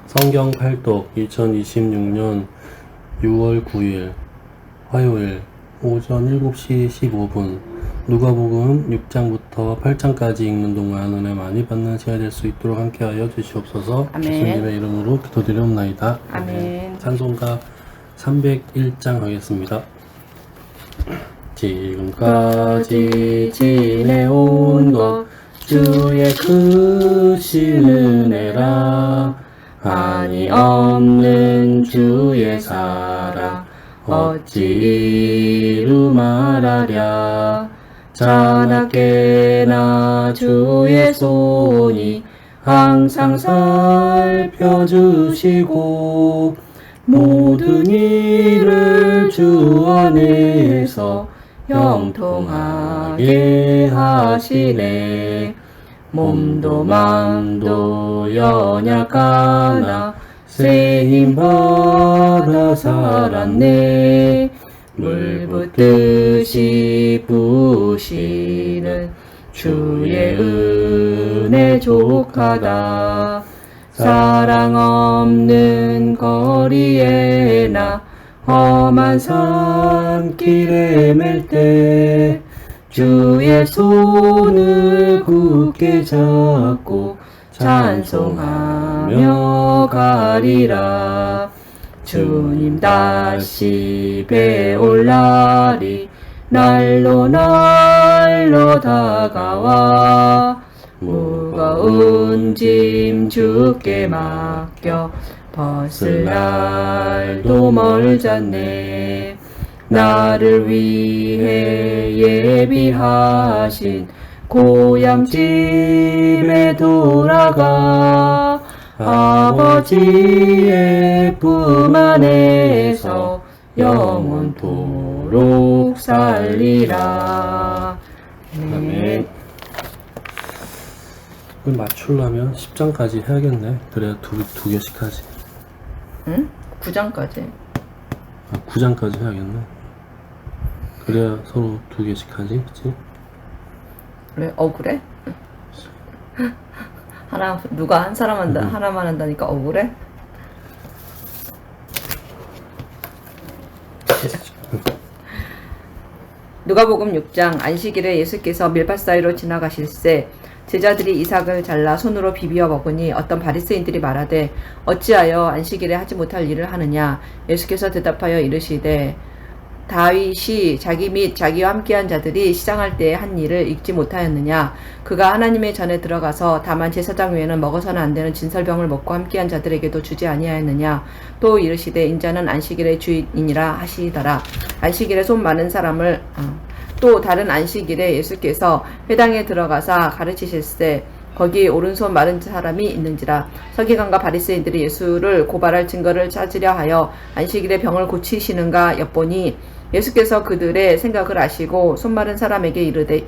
성경 팔독 2026년 6월 9일 화요일 오전 7시 15분 누가복음 6장부터 8장까지 읽는 동안 은혜 많이 받는 시간이 될 수 있도록 함께하여 주시옵소서. 아멘. 예수님의 이름으로 기도드리옵나이다. 아멘. 찬송가 301장 하겠습니다. 지금까지 지내온 것 주의 크신 은혜라. 한이 없는 주의 사랑 어찌 이루 말하랴. 자나깨나 주의 손이 항상 살펴주시고 모든 일을 주 안에서 형통하게 하시네. 몸도 마음도 연약하나 새 힘 받아 살았네. 물 붓듯이 부으시는 주의 은혜 족하다. 사랑 없는 거리에 나 험한 산길에 맬 때 주의 손을 굳게 잡고 찬송하며 가리라. 주님 다시 배올 날이 날로 다가와 무거운 짐 주께 맡겨 벗을 날도 멀잖네. 나를 위해 예비하신 고향집에 돌아가 아버지의 품 안에서 영원토록 살리라. 아멘. 맞추려면 10장까지 해야겠네. 그래야 두 개씩 하지. 응? 9장까지. 9장까지 해야겠네. 그래야 서로 두 개씩 하지, 그치? 그래? 억울해? 누가 한 사람 하나만 한다니까 억울해? 누가복음 6장. 안식일에 예수께서 밀밭 사이로 지나가실새 제자들이 이삭을 잘라 손으로 비비어 먹으니 어떤 바리새인들이 말하되 어찌하여 안식일에 하지 못할 일을 하느냐. 예수께서 대답하여 이르시되 다윗이 자기 및 자기와 함께한 자들이 시장할 때에 한 일을 읽지 못하였느냐. 그가 하나님의 전에 들어가서 다만 제사장 외에는 먹어서는 안 되는 진설병을 먹고 함께한 자들에게도 주지 아니하였느냐. 또 이르시되 인자는 안식일의 주인이라 하시더라. 안식일에 손 많은 사람을 또 다른 안식일에 예수께서 회당에 들어가사 가르치실세 거기 오른손 마른 사람이 있는지라. 서기관과 바리새인들이 예수를 고발할 증거를 찾으려 하여 안식일에 병을 고치시는가 엿보니 예수께서 그들의 생각을 아시고 손 마른 사람에게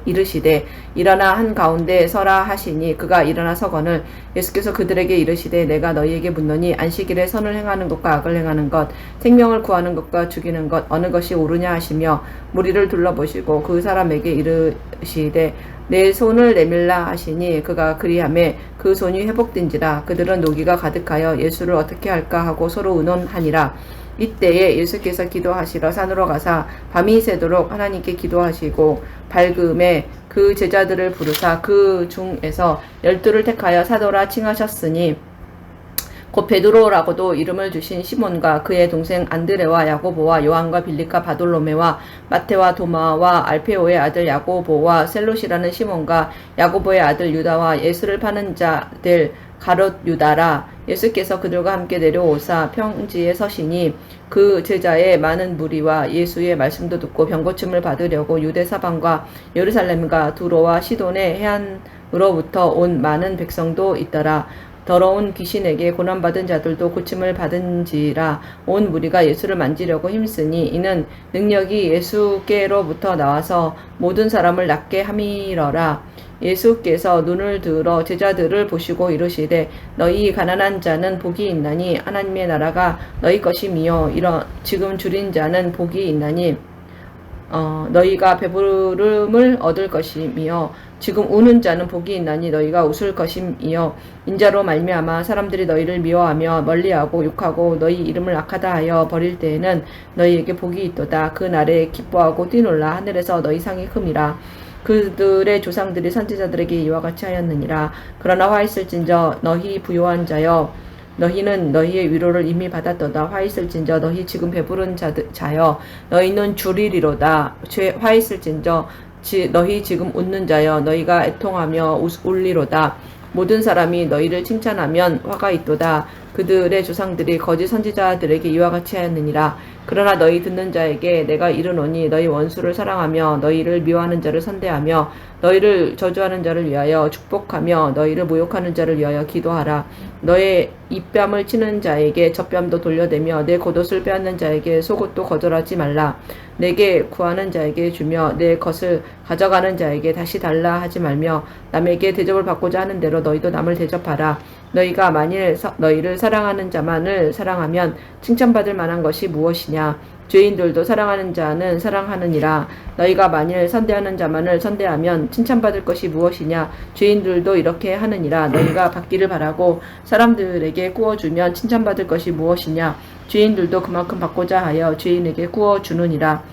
이르시되 일어나 한가운데 서라 하시니 그가 일어나 서거늘 예수께서 그들에게 이르시되 내가 너희에게 묻노니 안식일에 선을 행하는 것과 악을 행하는 것 생명을 구하는 것과 죽이는 것 어느 것이 옳으냐 하시며 무리를 둘러보시고 그 사람에게 이르시되 내 손을 내밀라 하시니 그가 그리하매 그 손이 회복된지라. 그들은 노기가 가득하여 예수를 어떻게 할까 하고 서로 의논하니라. 이때에 예수께서 기도하시러 산으로 가사 밤이 새도록 하나님께 기도하시고 밝음에 그 제자들을 부르사 그 중에서 12를 택하여 사도라 칭하셨으니 곧 베드로라고도 이름을 주신 시몬과 그의 동생 안드레와 야고보와 요한과 빌립과 바돌로메와 마테와 도마와 알페오의 아들 야고보와 셀롯이라는 시몬과 야고보의 아들 유다와 예수를 파는 자들 가롯 유다라. 예수께서 그들과 함께 내려오사 평지에 서시니 그 제자의 많은 무리와 예수의 말씀도 듣고 병고침을 받으려고 유대 사방과 예루살렘과 두로와 시돈의 해안으로부터 온 많은 백성도 있더라. 더러운 귀신에게 고난받은 자들도 고침을 받은지라. 온 무리가 예수를 만지려고 힘쓰니 이는 능력이 예수께로부터 나와서 모든 사람을 낫게 함이러라. 예수께서 눈을 들어 제자들을 보시고 이르시되 너희 가난한 자는 복이 있나니 하나님의 나라가 너희 것임이요 지금 줄인 자는 복이 있나니 너희가 배부름을 얻을 것이며 지금 우는 자는 복이 있나니 너희가 웃을 것임이요 인자로 말미암아 사람들이 너희를 미워하며 멀리하고 욕하고 너희 이름을 악하다 하여 버릴 때에는 너희에게 복이 있도다. 그 날에 기뻐하고 뛰놀라. 하늘에서 너희 상이 큼이라. 그들의 조상들이 선지자들에게 이와 같이 하였느니라. 그러나 화 있을진저 너희 부요한 자여 너희는 너희의 위로를 이미 받았도다. 화 있을진저 너희 지금 배부른 자여 너희는 줄이리로다. 화 있을진저 너희 지금 웃는 자여 너희가 애통하며 울리로다. 모든 사람이 너희를 칭찬하면 화가 있도다. 그들의 조상들이 거짓 선지자들에게 이와 같이 하였느니라. 그러나 너희 듣는 자에게 내가 이르노니 너희 원수를 사랑하며 너희를 미워하는 자를 선대하며 너희를 저주하는 자를 위하여 축복하며 너희를 모욕하는 자를 위하여 기도하라. 너의 입뺨을 치는 자에게 젖뺨도 돌려대며 내 겉옷을 빼앗는 자에게 속옷도 거절하지 말라. 내게 구하는 자에게 주며 내 것을 가져가는 자에게 다시 달라 하지 말며 남에게 대접을 받고자 하는 대로 너희도 남을 대접하라. 너희가 만일 너희를 사랑하는 자만을 사랑하면 칭찬받을 만한 것이 무엇이냐. 죄인들도 사랑하는 자는 사랑하느니라. 너희가 만일 선대하는 자만을 선대하면 칭찬받을 것이 무엇이냐. 죄인들도 이렇게 하느니라. 너희가 받기를 바라고 사람들에게 구워주면 칭찬받을 것이 무엇이냐. 죄인들도 그만큼 받고자 하여 죄인에게 구워주느니라.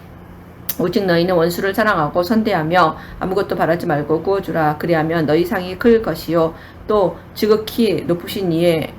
오직 너희는 원수를 사랑하고 선대하며 아무것도 바라지 말고 구워주라. 그리하면 너희 상이 클 것이요 또 지극히 높으신 이의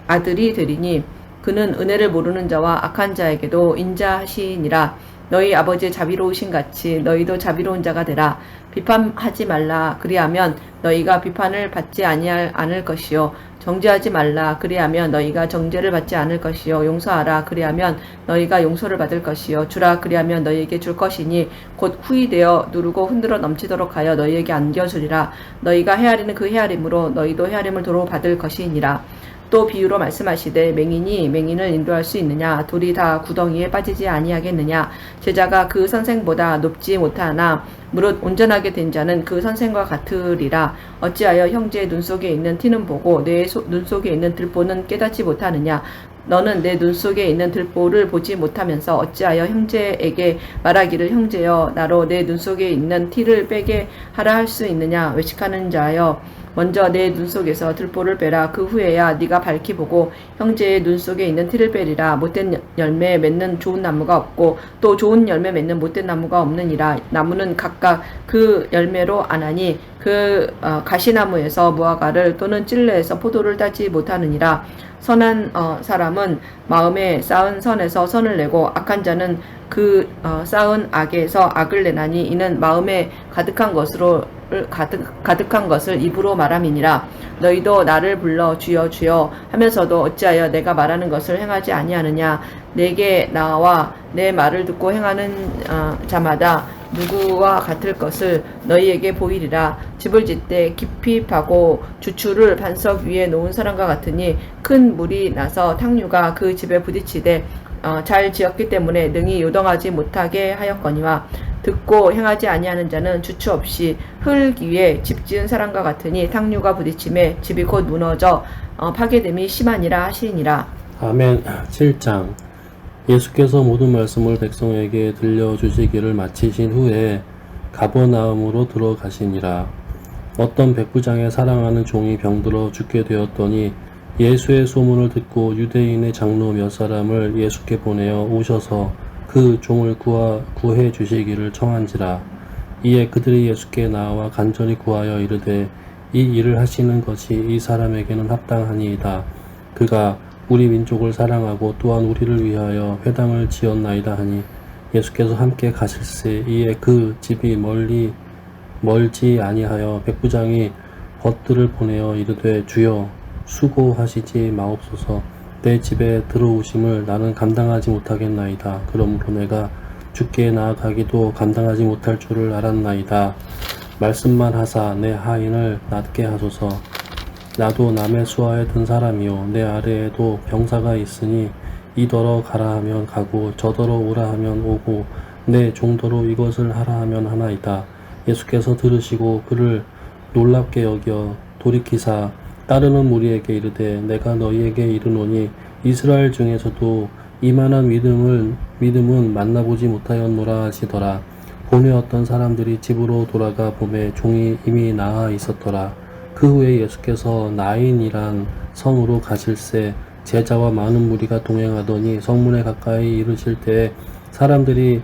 아들이 되리니 그는 은혜를 모르는 자와 악한 자에게도 인자하시니라. 너희 아버지의 자비로우신 같이 너희도 자비로운 자가 되라. 비판하지 말라. 그리하면 너희가 비판을 받지 않을 것이요 정죄하지 말라. 그리하면 너희가 정죄를 받지 않을 것이요 용서하라. 그리하면 너희가 용서를 받을 것이요 주라. 그리하면 너희에게 줄 것이니 곧 후이되어 누르고 흔들어 넘치도록 하여 너희에게 안겨주리라. 너희가 헤아리는 그 헤아림으로 너희도 헤아림을 도로 받을 것이니라. 또 비유로 말씀하시되 맹인이 맹인을 인도할 수 있느냐. 돌이 다 구덩이에 빠지지 아니하겠느냐. 제자가 그 선생보다 높지 못하나 무릇 온전하게 된 자는 그 선생과 같으리라. 어찌하여 형제의 눈 속에 있는 티는 보고 내 눈 속에 있는 들보는 깨닫지 못하느냐. 너는 내 눈 속에 있는 들보를 보지 못하면서 어찌하여 형제에게 말하기를 형제여 나로 내 눈 속에 있는 티를 빼게 하라 할 수 있느냐. 외식하는 자여 먼저 내 눈 속에서 들보를 빼라. 그 후에야 네가 밝히 보고 형제의 눈 속에 있는 티를 빼리라. 못된 열매 맺는 좋은 나무가 없고 또 좋은 열매 맺는 못된 나무가 없느니라. 나무는 각각 그 열매로 아나니 그 가시나무에서 무화과를 또는 찔레에서 포도를 따지 못하느니라. 선한 사람은 마음에 쌓은 선에서 선을 내고 악한 자는 그 쌓은 악에서 악을 내나니 이는 마음에 가득한 것을 입으로 말함이니라. 너희도 나를 불러 주여 주여 하면서도 어찌하여 내가 말하는 것을 행하지 아니하느냐. 내게 나와 내 말을 듣고 행하는 자마다 누구와 같을 것을 너희에게 보이리라. 집을 짓되 깊이 파고 주추를 반석 위에 놓은 사람과 같으니 큰 물이 나서 탕류가 그 집에 부딪히되 잘 지었기 때문에 능히 요동하지 못하게 하였거니와 듣고 행하지 아니하는 자는 주추 없이 흙 위에 집 지은 사람과 같으니 탕류가 부딪힘에 집이 곧 무너져 파괴됨이 심하니라 하시니라. 아멘. 7장. 예수께서 모든 말씀을 백성에게 들려주시기를 마치신 후에 가버나움으로 들어가시니라. 어떤 백부장의 사랑하는 종이 병들어 죽게 되었더니 예수의 소문을 듣고 유대인의 장로 몇 사람을 예수께 보내어 오셔서 그 종을 구해 주시기를 청한지라. 이에 그들이 예수께 나와 간절히 구하여 이르되 이 일을 하시는 것이 이 사람에게는 합당하니이다. 그가 우리 민족을 사랑하고 또한 우리를 위하여 회당을 지었나이다 하니 예수께서 함께 가실세. 이에 그 집이 멀지 아니하여 백부장이 벗들을 보내어 이르되 주여 수고하시지 마옵소서. 내 집에 들어오심을 나는 감당하지 못하겠나이다. 그러므로 내가 주께 나아가기도 감당하지 못할 줄을 알았나이다. 말씀만 하사 내 하인을 낫게 하소서. 나도 남의 수하에 든 사람이요 내 아래에도 병사가 있으니 이더러 가라 하면 가고 저더러 오라 하면 오고 내 종더러 이것을 하라 하면 하나이다. 예수께서 들으시고 그를 놀랍게 여겨 돌이키사 따르는 무리에게 이르되 내가 너희에게 이르노니 이스라엘 중에서도 이만한 믿음을 믿음은 만나보지 못하였노라 하시더라. 봄에 어떤 사람들이 집으로 돌아가 봄에 종이 이미 나아 있었더라. 그 후에 예수께서 나인이란 성으로 가실새 제자와 많은 무리가 동행하더니 성문에 가까이 이르실 때에 사람들이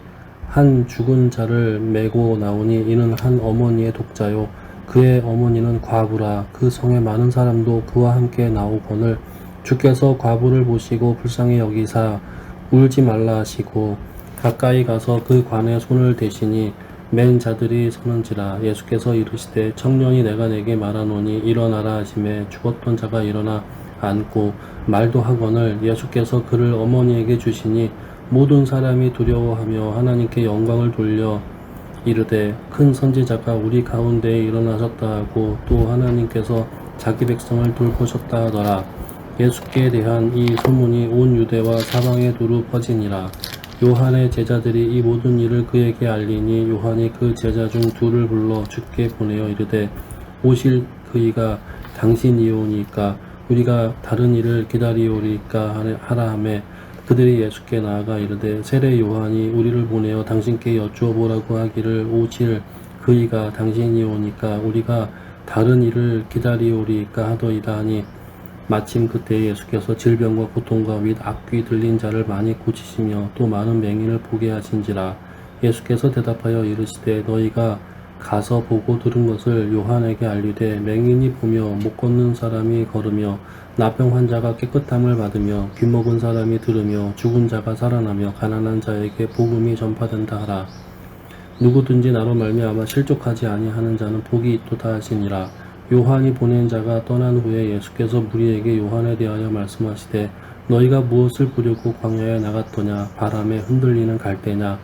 한 죽은 자를 메고 나오니 이는 한 어머니의 독자요 그의 어머니는 과부라. 그 성에 많은 사람도 그와 함께 나오거늘 주께서 과부를 보시고 불쌍히 여기사 울지 말라 하시고 가까이 가서 그 관에 손을 대시니 맨 자들이 서는지라. 예수께서 이르시되 청년이 내가 내게 말하노니 일어나라 하시매 죽었던 자가 일어나 앉고 말도 하거늘 예수께서 그를 어머니에게 주시니 모든 사람이 두려워하며 하나님께 영광을 돌려 이르되 큰 선지자가 우리 가운데에 일어나셨다 하고 또 하나님께서 자기 백성을 돌보셨다 하더라. 예수께 대한 이 소문이 온 유대와 사방에 두루 퍼지니라. 요한의 제자들이 이 모든 일을 그에게 알리니 요한이 그 제자 중 둘을 불러 주께 보내어 이르되 오실 그이가 당신이오니까 우리가 다른 일을 기다리오리까 하라 하매 그들이 예수께 나아가 이르되 세례 요한이 우리를 보내어 당신께 여쭈어보라고 하기를 오실 그이가 당신이오니까 우리가 다른 일을 기다리오리까 하더이다 하니 마침 그때 예수께서 질병과 고통과 및 악귀 들린 자를 많이 고치시며 또 많은 맹인을 보게 하신지라. 예수께서 대답하여 이르시되 너희가 가서 보고 들은 것을 요한에게 알리되 맹인이 보며 못 걷는 사람이 걸으며 나병 환자가 깨끗함을 받으며 귀먹은 사람이 들으며 죽은 자가 살아나며 가난한 자에게 복음이 전파된다 하라. 누구든지 나로 말미암아 실족하지 아니하는 자는 복이 있도다 하시니라. 요한이 보낸 자가 떠난 후에 예수께서 무리에게 요한에 대하여 말씀하시되 너희가 무엇을 보려고 광야에 나갔더냐? 바람에 흔들리는 갈대냐?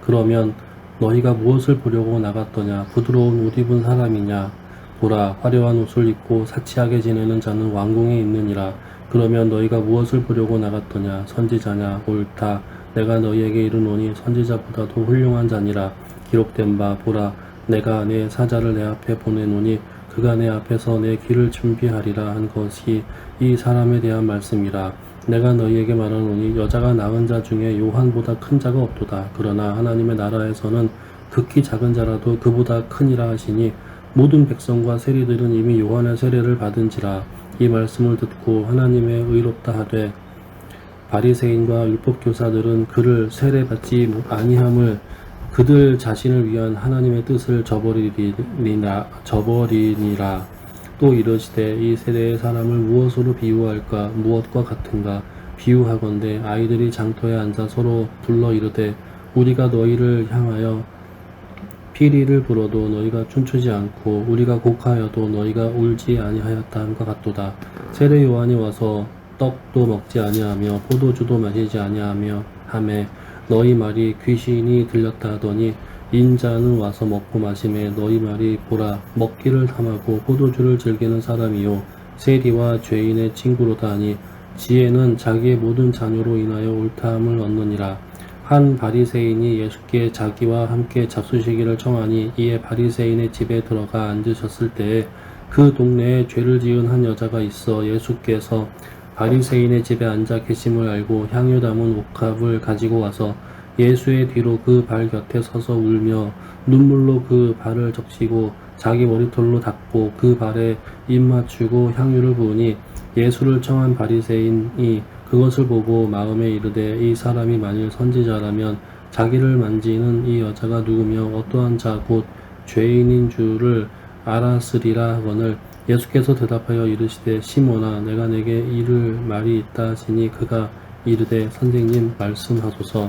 그러면 너희가 무엇을 보려고 나갔더냐? 부드러운 옷 입은 사람이냐? 보라, 화려한 옷을 입고 사치하게 지내는 자는 왕궁에 있느니라. 그러면 너희가 무엇을 보려고 나갔더냐? 선지자냐? 옳다. 내가 너희에게 이르노니 선지자보다도 훌륭한 자니라. 기록된 바 보라, 내가 내 사자를 내 앞에 보내노니 그가 내 앞에서 내 길을 준비하리라 한 것이 이 사람에 대한 말씀이라. 내가 너희에게 말하노니 여자가 낳은 자 중에 요한보다 큰 자가 없도다. 그러나 하나님의 나라에서는 극히 작은 자라도 그보다 크니라 하시니 모든 백성과 세리들은 이미 요한의 세례를 받은지라. 이 말씀을 듣고 하나님의 의롭다 하되 바리새인과 율법교사들은 그를 세례받지 아니함을 그들 자신을 위한 하나님의 뜻을 저버리니라. 또 이르시되 이 세대의 사람을 무엇으로 비유할까? 무엇과 같은가? 비유하건대 아이들이 장터에 앉아 서로 불러 이르되 우리가 너희를 향하여 피리를 불어도 너희가 춤추지 않고 우리가 곡하여도 너희가 울지 아니하였다 함과 같도다. 세례 요한이 와서 떡도 먹지 아니하며 포도주도 마시지 아니하며 하매 너희 말이 귀신이 들렸다 하더니 인자는 와서 먹고 마시매 너희 말이 보라 먹기를 탐하고 포도주를 즐기는 사람이요 세리와 죄인의 친구로다 하니 지혜는 자기의 모든 자녀로 인하여 옳다함을 얻느니라. 한 바리새인이 예수께 자기와 함께 잡수시기를 청하니 이에 바리새인의 집에 들어가 앉으셨을 때에 그 동네에 죄를 지은 한 여자가 있어 예수께서 바리새인의 집에 앉아 계심을 알고 향유 담은 옥합을 가지고 와서 예수의 뒤로 그 발 곁에 서서 울며 눈물로 그 발을 적시고 자기 머리털로 닦고 그 발에 입 맞추고 향유를 부으니 예수를 청한 바리새인이 그것을 보고 마음에 이르되 이 사람이 만일 선지자라면 자기를 만지는 이 여자가 누구며 어떠한 자 곧 죄인인 줄을 알았으리라 하거늘 예수께서 대답하여 이르시되 시몬아 내가 내게 이를 말이 있다 하시니 그가 이르되 선생님 말씀하소서.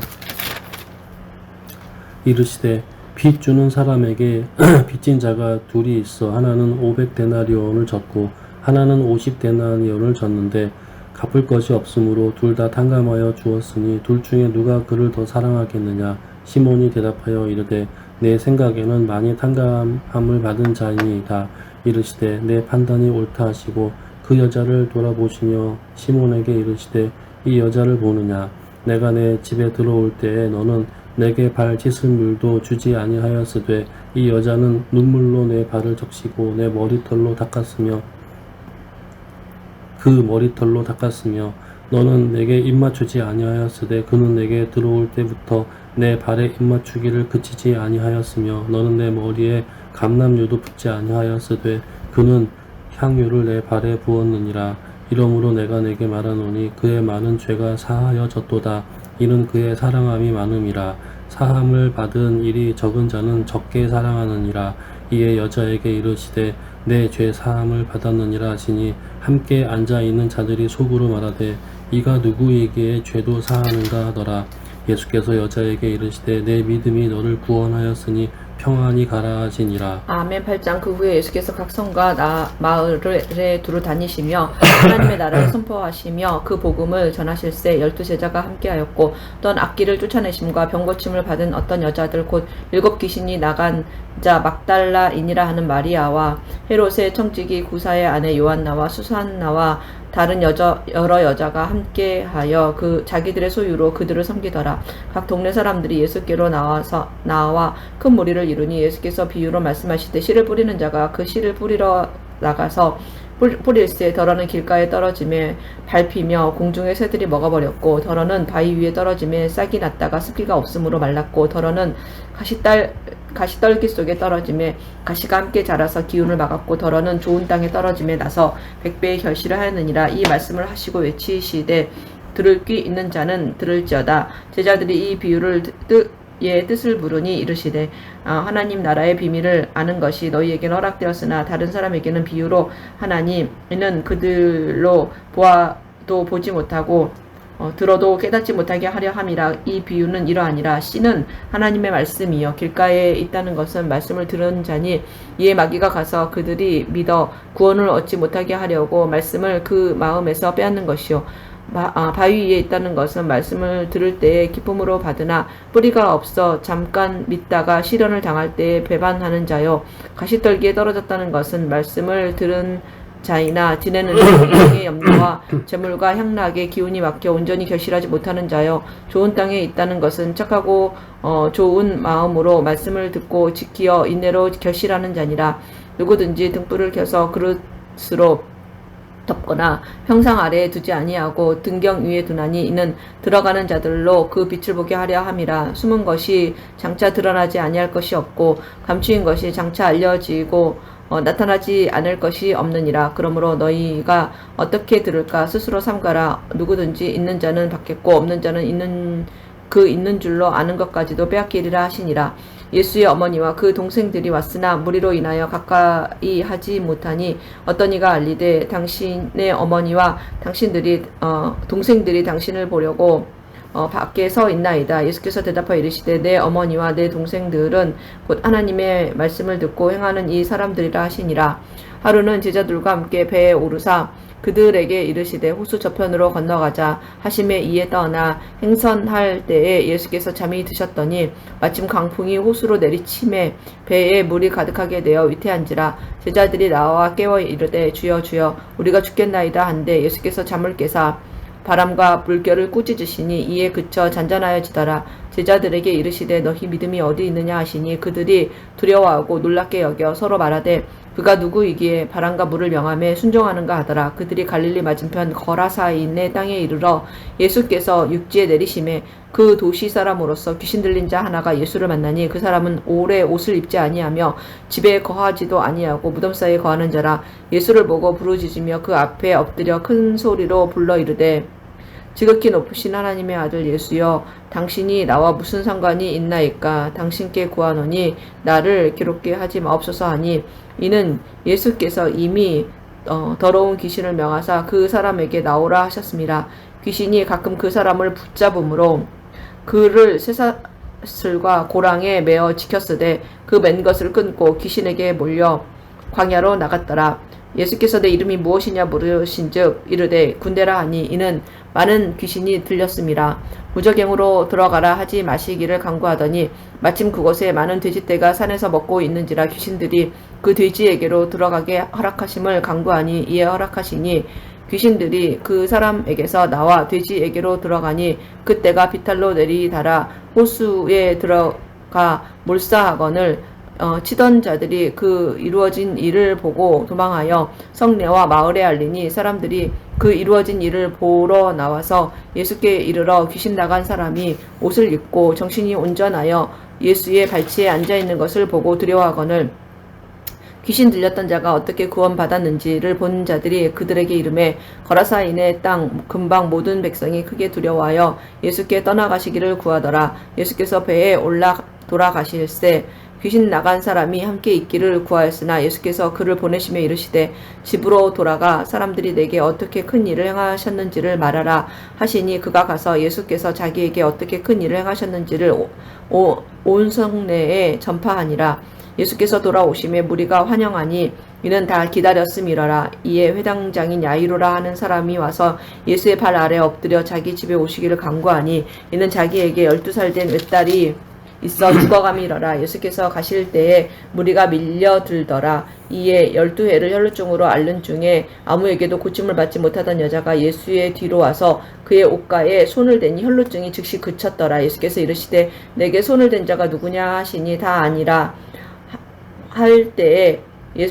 이르시되 빚 주는 사람에게 빚진 자가 둘이 있어 하나는 500데나리온을 졌고 하나는 50데나리온을 졌는데 갚을 것이 없으므로 둘 다 탕감하여 주었으니 둘 중에 누가 그를 더 사랑하겠느냐. 시몬이 대답하여 이르되 내 생각에는 많이 탕감함을 받은 자이니이다. 이르시되 내 판단이 옳다 하시고 그 여자를 돌아보시며 시몬에게 이르시되 이 여자를 보느냐. 내가 내 집에 들어올 때에 너는 내게 발 씻을 물도 주지 아니하였으되 이 여자는 눈물로 내 발을 적시고 내 머리털로 닦았으며 너는 내게 입맞추지 아니하였으되 그는 내게 들어올 때부터 내 발에 입맞추기를 그치지 아니하였으며 너는 내 머리에 감람유도 붓지 아니하였으되 그는 향유를 내 발에 부었느니라. 이러므로 내가 내게 말하노니 그의 많은 죄가 사하여졌도다. 이는 그의 사랑함이 많음이라. 사함을 받은 일이 적은 자는 적게 사랑하느니라. 이에 여자에게 이르시되 내 죄 사함을 받았느니라 하시니 함께 앉아 있는 자들이 속으로 말하되 이가 누구이기에 죄도 사하는가 하더라. 예수께서 여자에게 이르시되 내 믿음이 너를 구원하였으니 평안히 가라 하시니라. 아멘. 8장. 그 후에 예수께서 각 성과 마을에 두루 다니시며 하나님의 나라를 선포하시며 그 복음을 전하실세 12제자가 함께하였고 또한 악기를 쫓아내심과 병고침을 받은 어떤 여자들 곧 7 귀신이 나간 자 막달라인이라 하는 마리아와 헤롯의 청지기 구사의 아내 요한나와 수산나와 다른 여러 여자가 함께하여 자기들의 소유로 그들을 섬기더라. 각 동네 사람들이 예수께로 나와 큰 무리를 이루니 예수께서 비유로 말씀하시되 씨를 뿌리는 자가 그 씨를 뿌리러 나가서 뿌릴새 더러는 길가에 떨어짐에 밟히며 공중의 새들이 먹어버렸고 더러는 바위 위에 떨어짐에 싹이 났다가 습기가 없으므로 말랐고 더러는 가시떨기 속에 떨어짐에 가시가 함께 자라서 기운을 막았고 더러는 좋은 땅에 떨어짐에 나서 100배의 결실을 하였느니라. 이 말씀을 하시고 외치시되 들을 귀 있는 자는 들을지어다. 제자들이 이 비유를 뜻을 물으니 이르시되 하나님 나라의 비밀을 아는 것이 너희에게는 허락되었으나 다른 사람에게는 비유로 하나니 이는 그들로 보아도 보지 못하고 들어도 깨닫지 못하게 하려 함이라. 이 비유는 이러하니라. 씨는 하나님의 말씀이요 길가에 있다는 것은 말씀을 들은 자니 이에 마귀가 가서 그들이 믿어 구원을 얻지 못하게 하려고 말씀을 그 마음에서 빼앗는 것이요 바위 위에 있다는 것은 말씀을 들을 때에 기쁨으로 받으나 뿌리가 없어 잠깐 믿다가 시련을 당할 때에 배반하는 자요 가시떨기에 떨어졌다는 것은 말씀을 들은 자이나 지내는 인생의 염려와 재물과 향락의 기운이 막혀 온전히 결실하지 못하는 자요 좋은 땅에 있다는 것은 착하고 좋은 마음으로 말씀을 듣고 지키어 인내로 결실하는 자니라. 누구든지 등불을 켜서 그릇으로 덮거나 평상 아래에 두지 아니하고 등경 위에 두나니 이는 들어가는 자들로 그 빛을 보게 하려 함이라. 숨은 것이 장차 드러나지 아니할 것이 없고 감추인 것이 장차 알려지고 나타나지 않을 것이 없느니라. 그러므로 너희가 어떻게 들을까 스스로 삼가라. 누구든지 있는 자는 받겠고 없는 자는 있는 줄로 아는 것까지도 빼앗기리라 하시니라. 예수의 어머니와 그 동생들이 왔으나 무리로 인하여 가까이 하지 못하니 어떤 이가 알리되 당신의 어머니와 동생들이 당신을 보려고 밖에 서 있나이다. 예수께서 대답하여 이르시되 내 어머니와 내 동생들은 곧 하나님의 말씀을 듣고 행하는 이 사람들이라 하시니라. 하루는 제자들과 함께 배에 오르사 그들에게 이르시되 호수 저편으로 건너가자 하심에 이에 떠나 행선할 때에 예수께서 잠이 드셨더니 마침 강풍이 호수로 내리침에 배에 물이 가득하게 되어 위태한지라. 제자들이 나와 깨워 이르되 주여 주여 우리가 죽겠나이다 한데 예수께서 잠을 깨사 바람과 물결을 꾸짖으시니 이에 그쳐 잔잔하여지더라. 제자들에게 이르시되 너희 믿음이 어디 있느냐 하시니 그들이 두려워하고 놀랍게 여겨 서로 말하되 그가 누구이기에 바람과 물을 명함에 순종하는가 하더라. 그들이 갈릴리 맞은편 거라사인의 땅에 이르러 예수께서 육지에 내리심에 그 도시 사람으로서 귀신 들린 자 하나가 예수를 만나니 그 사람은 오래 옷을 입지 아니하며 집에 거하지도 아니하고 무덤 사이에 거하는 자라. 예수를 보고 부르짖으며 그 앞에 엎드려 큰 소리로 불러 이르되 지극히 높으신 하나님의 아들 예수여 당신이 나와 무슨 상관이 있나이까. 당신께 구하노니 나를 괴롭게 하지 마옵소서 하니 이는 예수께서 이미 더러운 귀신을 명하사 그 사람에게 나오라 하셨습니다. 귀신이 가끔 그 사람을 붙잡음으로 그를 쇠사슬과 고랑에 매어 지켰으되 그 맨 것을 끊고 귀신에게 몰려 광야로 나갔더라. 예수께서 내 이름이 무엇이냐 물으신즉 이르되 군대라 하니 이는 많은 귀신이 들렸음이라. 무저갱으로 들어가라 하지 마시기를 강구하더니 마침 그곳에 많은 돼지떼가 산에서 먹고 있는지라 귀신들이 그 돼지에게로 들어가게 허락하심을 강구하니 이에 허락하시니 귀신들이 그 사람에게서 나와 돼지에게로 들어가니 그때가 비탈로 내리달아 호수에 들어가 몰사하거늘 치던 자들이 그 이루어진 일을 보고 도망하여 성내와 마을에 알리니 사람들이 그 이루어진 일을 보러 나와서 예수께 이르러 귀신 나간 사람이 옷을 입고 정신이 온전하여 예수의 발치에 앉아 있는 것을 보고 두려워하거늘 귀신 들렸던 자가 어떻게 구원받았는지를 본 자들이 그들에게 이르매 거라사인의 땅 근방 모든 백성이 크게 두려워하여 예수께 떠나가시기를 구하더라. 예수께서 배에 올라 돌아가실새 귀신 나간 사람이 함께 있기를 구하였으나 예수께서 그를 보내시며 이르시되 집으로 돌아가 사람들이 내게 어떻게 큰 일을 행하셨는지를 말하라 하시니 그가 가서 예수께서 자기에게 어떻게 큰 일을 행하셨는지를 온 성내에 전파하니라. 예수께서 돌아오심에 무리가 환영하니 이는 다 기다렸음이러라. 이에 회당장인 야이로라 하는 사람이 와서 예수의 발 아래 엎드려 자기 집에 오시기를 간구하니 이는 자기에게 12살 된 외딸이 있어 죽어감이러라. 예수께서 가실 때에 무리가 밀려들더라. 이에 12해를 혈루증으로 앓는 중에 아무에게도 고침을 받지 못하던 여자가 예수의 뒤로 와서 그의 옷가에 손을 대니 혈루증이 즉시 그쳤더라. 예수께서 이르시되 내게 손을 댄 자가 누구냐 하시니 다 아니라 할 때에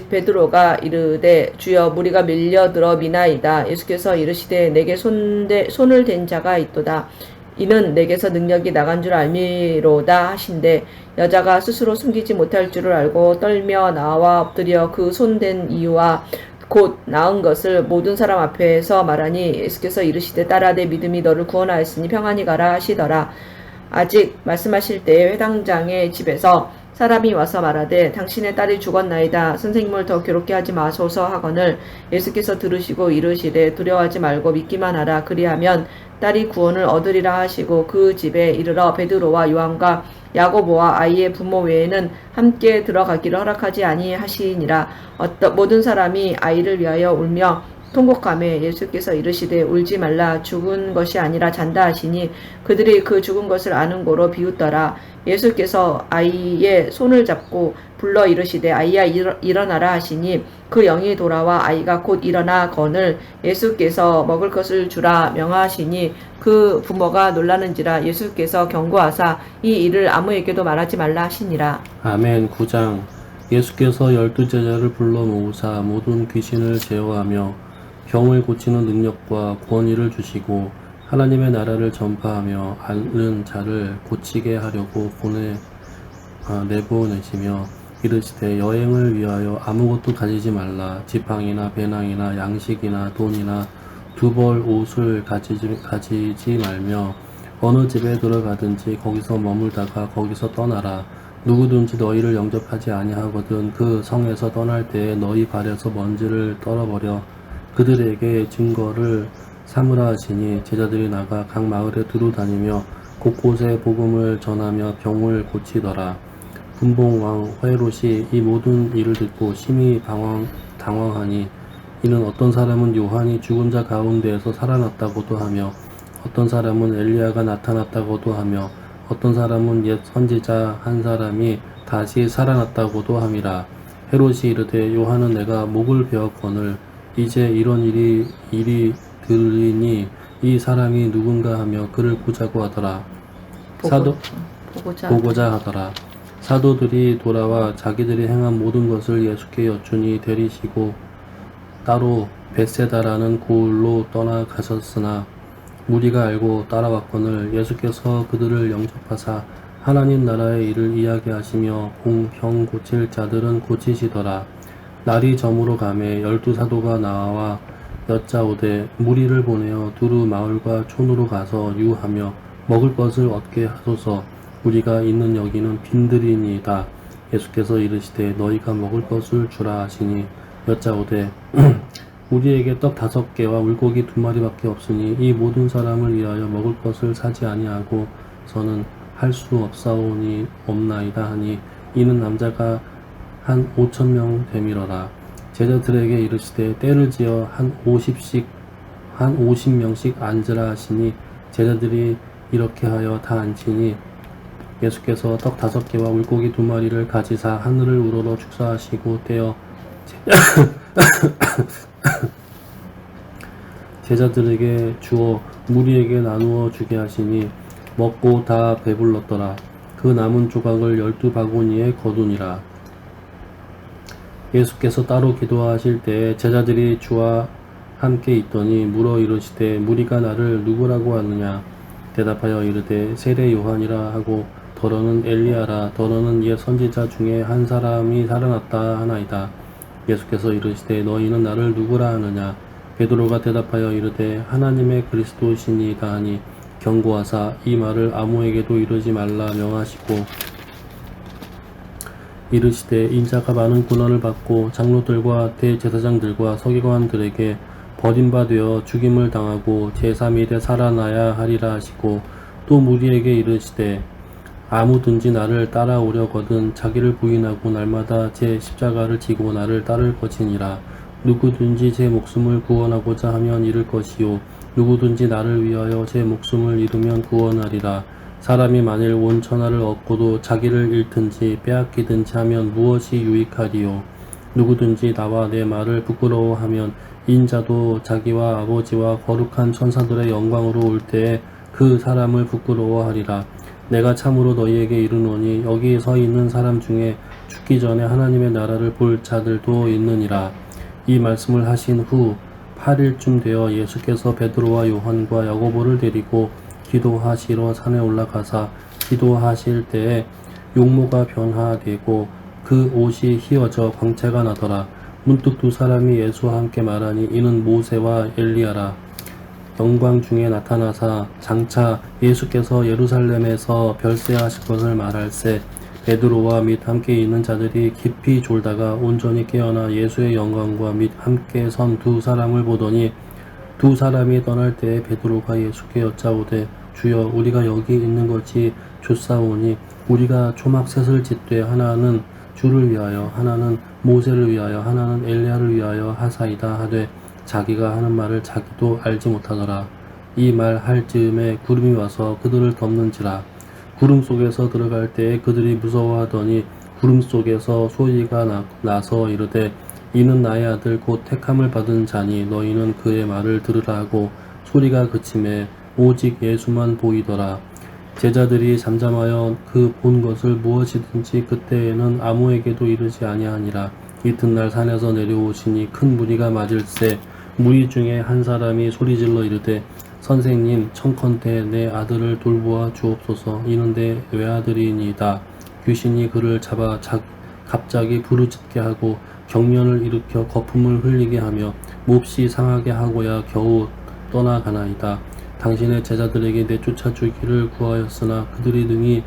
베드로가 이르되 주여 무리가 밀려들어 미나이다. 예수께서 이르시되 내게 손을 댄 자가 있도다. 이는 내게서 능력이 나간 줄 알미로다 하신대 여자가 스스로 숨기지 못할 줄을 알고 떨며 나와 엎드려 그 손댄 이유와 곧 나은 것을 모든 사람 앞에서 말하니 예수께서 이르시되 딸아 내 믿음이 너를 구원하였으니 평안히 가라 하시더라. 아직 말씀하실 때에 회당장의 집에서 사람이 와서 말하되 당신의 딸이 죽었나이다. 선생님을 더 괴롭게 하지 마소서 하거늘 예수께서 들으시고 이르시되 두려워하지 말고 믿기만 하라. 그리하면 딸이 구원을 얻으리라 하시고 그 집에 이르러 베드로와 요한과 야고보와 아이의 부모 외에는 함께 들어가기를 허락하지 아니하시니라. 모든 사람이 아이를 위하여 울며 통곡하며 예수께서 이르시되 울지 말라 죽은 것이 아니라 잔다 하시니 그들이 그 죽은 것을 아는 고로 비웃더라. 예수께서 아이의 손을 잡고 불러 이르시되 아이야 일어나라 하시니 그 영이 돌아와 아이가 곧 일어나거늘 예수께서 먹을 것을 주라 명하시니 그 부모가 놀라는지라. 예수께서 경고하사 이 일을 아무에게도 말하지 말라 하시니라. 아멘. 9장. 예수께서 12제자를 불러 모으사 모든 귀신을 제어하며 병을 고치는 능력과 권위를 주시고 하나님의 나라를 전파하며 앓는 자를 고치게 하려고 내보내시며 이르시되 여행을 위하여 아무것도 가지지 말라. 지팡이나 배낭이나 양식이나 돈이나 두 벌 옷을 가지지 말며 어느 집에 들어가든지 거기서 머물다가 거기서 떠나라. 누구든지 너희를 영접하지 아니하거든 그 성에서 떠날 때에 너희 발에서 먼지를 떨어버려 그들에게 증거를 삼으라 하시니 제자들이 나가 각 마을에 두루 다니며 곳곳에 복음을 전하며 병을 고치더라. 분봉왕 헤롯이 이 모든 일을 듣고 심히 당황하니 이는 어떤 사람은 요한이 죽은 자 가운데에서 살아났다고도 하며 어떤 사람은 엘리야가 나타났다고도 하며 어떤 사람은 옛 선지자 한 사람이 다시 살아났다고도 함이라. 헤롯이 이르되 요한은 내가 목을 베었거늘 이제 이런 일이 들으니 이 사람이 누군가 하며 그를 보자고 하더라. 보고자 하더라. 사도들이 돌아와 자기들이 행한 모든 것을 예수께 여쭈니 데리시고 따로 벳세다라는 고을로 떠나가셨으나 무리가 알고 따라왔거늘 예수께서 그들을 영접하사 하나님 나라의 일을 이야기하시며 병 고칠 자들은 고치시더라. 날이 저물어 가매 12사도가 나와 여짜오되 무리를 보내어 두루 마을과 촌으로 가서 유하며 먹을 것을 얻게 하소서. 우리가 있는 여기는 빈들이니이다. 예수께서 이르시되 너희가 먹을 것을 주라 하시니 여짜오되 우리에게 떡 5개와 물고기 2마리밖에 없으니 이 모든 사람을 위하여 먹을 것을 사지 아니하고서는 할 수 없사오니옵나이다 하니 이는 남자가 한 5,000명 되밀어라. 제자들에게 이르시되 때를 지어 한 50명씩 앉으라 하시니 제자들이 이렇게 하여 다 앉히니 예수께서 떡 5개와 물고기 2마리를 가지사 하늘을 우러러 축사하시고 떼어 제자들에게 주어 무리에게 나누어 주게 하시니 먹고 다 배불렀더라. 그 남은 조각을 12바구니에 거두니라. 예수께서 따로 기도하실 때에 제자들이 주와 함께 있더니 물어 이르시되 무리가 나를 누구라고 하느냐. 대답하여 이르되 세례 요한이라 하고 더러는 엘리야라. 더러는 옛 선지자 중에 한 사람이 살아났다 하나이다. 예수께서 이르시되 너희는 나를 누구라 하느냐. 베드로가 대답하여 이르되 하나님의 그리스도시니이다 하니 경고하사 이 말을 아무에게도 이르지 말라 명하시고 이르시되 인자가 많은 고난을 받고 장로들과 대제사장들과 서기관들에게 버림받아 죽임을 당하고 제3일에 살아나야 하리라 하시고 또 무리에게 이르시되 아무든지 나를 따라오려거든 자기를 부인하고 날마다 제 십자가를 지고 나를 따를 것이니라. 누구든지 제 목숨을 구원하고자 하면 잃을 것이요 누구든지 나를 위하여 제 목숨을 잃으면 구원하리라. 사람이 만일 온 천하를 얻고도 자기를 잃든지 빼앗기든지 하면 무엇이 유익하리요. 누구든지 나와 내 말을 부끄러워하면 인자도 자기와 아버지와 거룩한 천사들의 영광으로 올 때에 그 사람을 부끄러워하리라. 내가 참으로 너희에게 이르노니 여기 서 있는 사람 중에 죽기 전에 하나님의 나라를 볼 자들도 있느니라. 이 말씀을 하신 후 8일쯤 되어 예수께서 베드로와 요한과 야고보를 데리고 기도하시러 산에 올라가사 기도하실 때에 용모가 변화되고 그 옷이 휘어져 광채가 나더라. 문득 두 사람이 예수와 함께 말하니 이는 모세와 엘리야라. 영광 중에 나타나사 장차 예수께서 예루살렘에서 별세하실 것을 말할세 베드로와 및 함께 있는 자들이 깊이 졸다가 온전히 깨어나 예수의 영광과 및 함께 선 두 사람을 보더니 두 사람이 떠날 때에 베드로가 예수께 여짜오되 주여 우리가 여기 있는 것이 좋사오니 우리가 초막 셋을 짓되 하나는 주를 위하여 하나는 모세를 위하여 하나는 엘리야를 위하여 하사이다 하되 자기가 하는 말을 자기도 알지 못하더라. 이 말 할 즈음에 구름이 와서 그들을 덮는지라. 구름 속에서 들어갈 때에 그들이 무서워하더니 구름 속에서 소리가 나서 이르되 이는 나의 아들 곧 택함을 받은 자니 너희는 그의 말을 들으라 하고 소리가 그침에 오직 예수만 보이더라. 제자들이 잠잠하여 그 본 것을 무엇이든지 그때에는 아무에게도 이르지 아니하니라. 이튿날 산에서 내려오시니 큰 무리가 맞을세 무리 중에 한 사람이 소리질러 이르되 선생님 청컨대 내 아들을 돌보아 주옵소서. 이는 내 외아들이니이다. 귀신이 그를 잡아 갑자기 부르짖게 하고 경련을 일으켜 거품을 흘리게 하며 몹시 상하게 하고야 겨우 떠나가나이다. 당신의 제자들에게 내쫓아 주기를 구하였으나 그들이 능히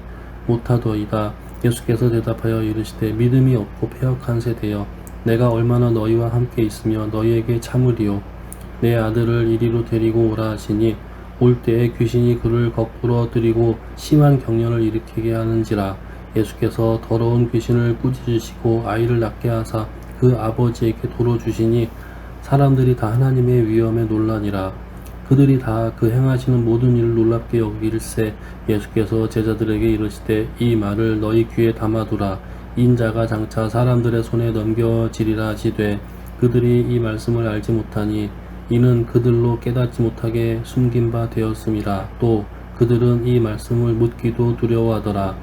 못하더이다. 예수께서 대답하여 이르시되 믿음이 없고 패역한 세대여 내가 얼마나 너희와 함께 있으며 너희에게 참으리요. 내 아들을 이리로 데리고 오라 하시니 올 때에 귀신이 그를 거꾸로 들이고 심한 경련을 일으키게 하는지라. 예수께서 더러운 귀신을 꾸짖으시고 아이를 낳게 하사 그 아버지에게 도로 주시니 사람들이 다 하나님의 위엄에 놀라니라. 그들이 다 그 행하시는 모든 일을 놀랍게 여길세 예수께서 제자들에게 이르시되 이 말을 너희 귀에 담아두라. 인자가 장차 사람들의 손에 넘겨지리라 하시되 그들이 이 말씀을 알지 못하니 이는 그들로 깨닫지 못하게 숨긴 바 되었음이라. 또 그들은 이 말씀을 묻기도 두려워하더라.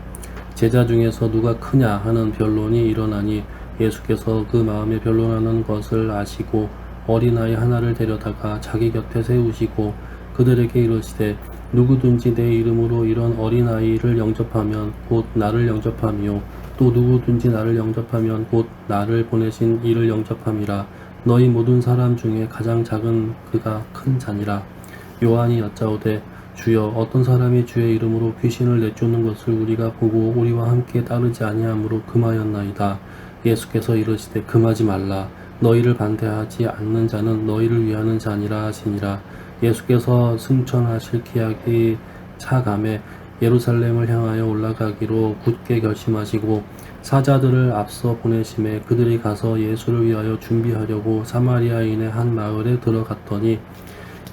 제자 중에서 누가 크냐 하는 변론이 일어나니 예수께서 그 마음에 변론하는 것을 아시고 어린아이 하나를 데려다가 자기 곁에 세우시고 그들에게 이르시되 누구든지 내 이름으로 이런 어린아이를 영접하면 곧 나를 영접하며 또 누구든지 나를 영접하면 곧 나를 보내신 이를 영접함이라. 너희 모든 사람 중에 가장 작은 그가 큰 자니라. 요한이 여짜오되 주여 어떤 사람이 주의 이름으로 귀신을 내쫓는 것을 우리가 보고 우리와 함께 따르지 아니하므로 금하였나이다. 예수께서 이르시되 금하지 말라. 너희를 반대하지 않는 자는 너희를 위하는 자니라 하시니라. 예수께서 승천하실 기약이 차감에 예루살렘을 향하여 올라가기로 굳게 결심하시고 사자들을 앞서 보내심에 그들이 가서 예수를 위하여 준비하려고 사마리아인의 한 마을에 들어갔더니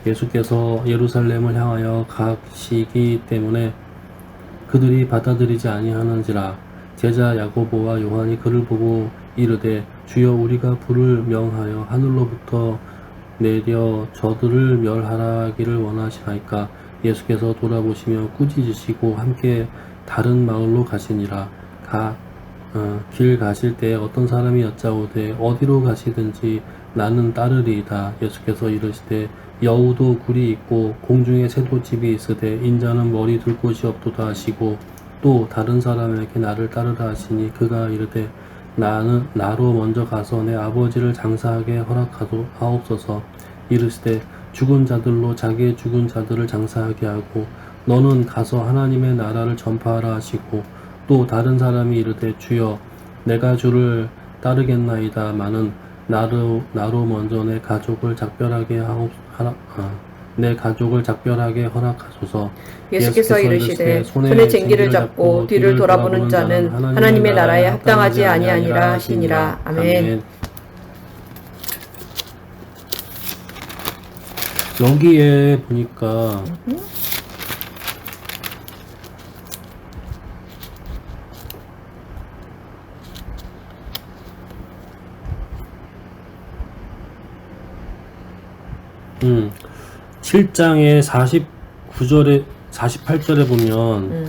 예수께서 예루살렘을 향하여 가시기 때문에 그들이 받아들이지 아니하는지라. 제자 야고보와 요한이 그를 보고 이르되 주여 우리가 불을 명하여 하늘로부터 내려 저들을 멸하기를 원하시나이까. 예수께서 돌아보시며 꾸짖으시고 함께 다른 마을로 가시니라. 길 가실 때 어떤 사람이 여짜오되 어디로 가시든지 나는 따르리이다. 예수께서 이르시되 여우도 굴이 있고 공중에 새도 집이 있으되 인자는 머리 둘 곳이 없도다 하시고 또 다른 사람에게 나를 따르라 하시니 그가 이르되 나로 먼저 가서 내 아버지를 장사하게 허락하옵소서. 이르시되 죽은 자들로 자기의 죽은 자들을 장사하게 하고 너는 가서 하나님의 나라를 전파하라 하시고 또 다른 사람이 이르되 주여 내가 주를 따르겠나이다마는 나로 먼저 내 가족을 작별하게 허락하소서. 예수께서 이르시되 손에 쟁기를 잡고 뒤를 돌아보는 자는 하나님의 나라에 합당하지 아니하니라 하시니라. 아멘. 여기에 보니까 음, 7장의 49절에 48절에 보면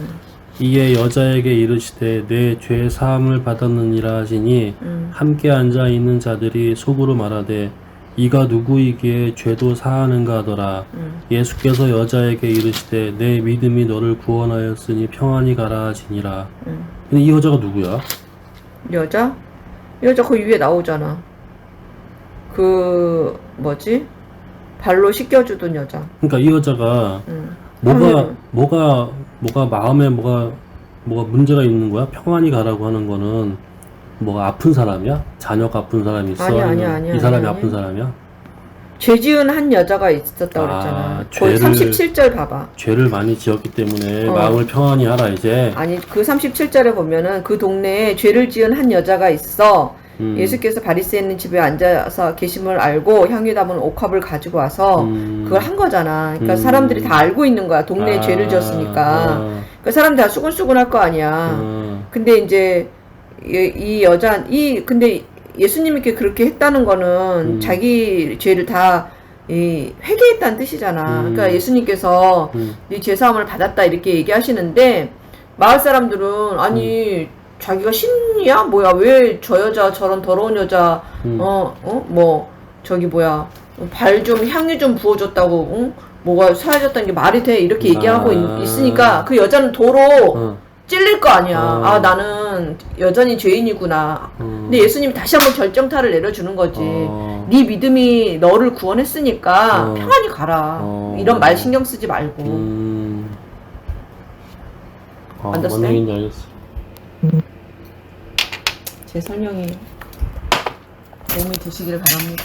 이에 여자에게 이르시되 내 죄 사함을 받았느니라 하시니 함께 앉아 있는 자들이 속으로 말하되 이가 누구이기에 죄도 사하는가 하더라. 예수께서 여자에게 이르시되 내 믿음이 너를 구원하였으니 평안히 가라 하시니라. 근데 이 여자가 누구야? 여자? 여자 그 위에 나오잖아. 그 뭐지? 발로 씻겨주던 여자. 그러니까 이 여자가 뭐가 마음에 뭐가 문제가 있는 거야? 평안히 가라고 하는 거는 뭐가 아픈 사람이야? 자녀가 아픈 사람이 있어? 아니야. 이 사람이 아픈 사람이야? 죄 지은 한 여자가 있었다고 그랬잖아. 거기 37절 봐봐. 죄를 많이 지었기 때문에 마음을 평안히 하라 이제. 아니 그 37절에 보면은 그 동네에 죄를 지은 한 여자가 있어. 예수께서 바리새인 집에 앉아서 계심을 알고 향유 담은 옥합을 가지고 와서 그걸 한 거잖아. 그러니까 사람들이 다 알고 있는 거야. 동네에 죄를 지었으니까. 그러니까 사람들 다 수근수근할 거 아니야. 근데 이제 이 여자 근데 예수님이 그렇게 했다는 거는 자기 죄를 다 회개했다는 뜻이잖아. 그러니까 예수님께서 네 죄사함을 받았다 이렇게 얘기하시는데 마을 사람들은 아니 자기가 신이야? 뭐야? 왜 저 여자 저런 더러운 여자 발 좀 향유 좀 부어줬다고 뭐가 사라졌다는 게 말이 돼? 이렇게 얘기하고 있으니까 그 여자는 도로 찔릴 거 아니야. 아 나는 여전히 죄인이구나. 근데 예수님이 다시 한번 결정타를 내려주는 거지. 네 믿음이 너를 구원했으니까 평안히 가라. 이런 말 신경 쓰지 말고. 뭔 얘기인지 알겠어. 제 설명이 도움이 되시기를 바랍니다.